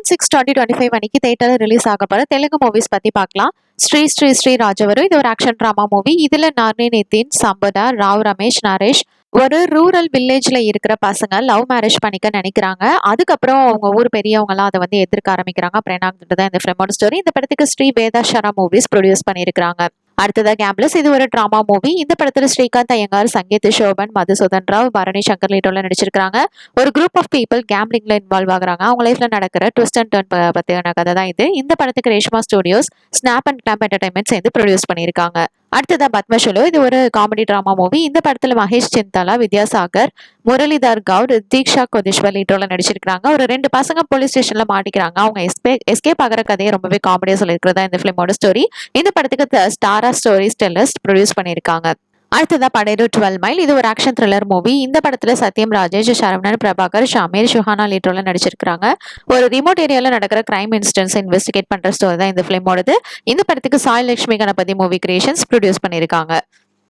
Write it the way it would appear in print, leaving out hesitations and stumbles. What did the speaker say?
June 6, 2025 அன்னைக்கு தியேட்டர்ல release ஆக போற தெலுங்கு மூவிஸ் பத்தி பார்க்கலாம். ஸ்ரீ ஸ்ரீ ஸ்ரீ ராஜவரு இது ஒரு ஆக்ஷன் டிராமா மூவி. இதுல நார்னி நிதின், சம்பதா, ராவ் ரமேஷ், நரேஷ் ஒரு ரூரல் வில்லேஜ்ல இருக்கிற பசங்க லவ் மேரேஜ் பண்ணிக்க நினைக்கிறாங்க. அதுக்கப்புறம் அவங்க ஊர் பெரியவங்க எல்லாம் அதை வந்து எதிர்க்க ஆரம்பிக்கிறாங்க. அப்புறம் என்ன தான் இந்த ஃபிலிமோட ஸ்டோரி. இந்த படத்துக்கு ஸ்ரீ வேதாஷரா மூவிஸ் ப்ரொடியூஸ் பண்ணியிருக்காங்க. அடுத்ததா கேம்லஸ் இது ஒரு டிராமா மூவி. இந்த படத்துல ஸ்ரீகாந்த் ஐயங்கார், சங்கீத் சோபன், மதுசூதன் ராவ், பரணி சங்கர் லீட்டோல நடிச்சிருக்காங்க. ஒரு குரூப் ஆஃப் பீப்புள் கேம்லிங்ல இன்வால்வ் ஆகுறாங்க. அவங்க லைஃப்ல நடக்கிற ட்விஸ்ட் அண்ட் டர்ன் பத்தியான கதை தான் இது. இந்த படத்துக்கு Reshma studios, snap and clamp entertainment சேர்ந்து ப்ரொடியூஸ் பண்ணியிருக்காங்க. அடுத்ததா பத்மஷலோ இது ஒரு காமெடி டிராமா மூவி. இந்த படத்துல மகேஷ் சிந்தாலா, வித்யாசாகர், முரளிதர் கவுட், தீக்ஷா கொதிஷ்வர் லீட்டோல நடிச்சிருக்காங்க. ஒரு 2 பசங்க போலீஸ் ஸ்டேஷன்ல மாட்டிக்கிறாங்க. அவங்க எஸ்கேப் ஆகிற கதையை ரொம்பவே காமெடியா சொல்லியிருக்கிறதா இந்த பிலிமோட ஸ்டோரி. இந்த படத்துக்கு ஸ்டாரா ஸ்டோரி டெல்லர்ஸ் ப்ரொடியூஸ் பண்ணியிருக்காங்க. அடுத்ததா படையலு 12 மைல் இது ஒரு ஆக்ஷன் த்ரில்லர் மூவி. இந்த படத்துல சத்யம் ராஜேஷ், சரவணன், பிரபாகர், ஷமீர், சுஹானா லீட்டோல நடிச்சிருக்காங்க. ஒரு ரிமோட் ஏரியால நடக்கிற கிரைம் இன்சிடென்ட்ஸ் இன்வெஸ்டிகேட் பண்ற ஸ்டோரி தான் இந்த பிலிமோடது. இந்த படத்துக்கு Sai Lakshmi Ganapathi movie creations produce பண்ணியிருக்காங்க.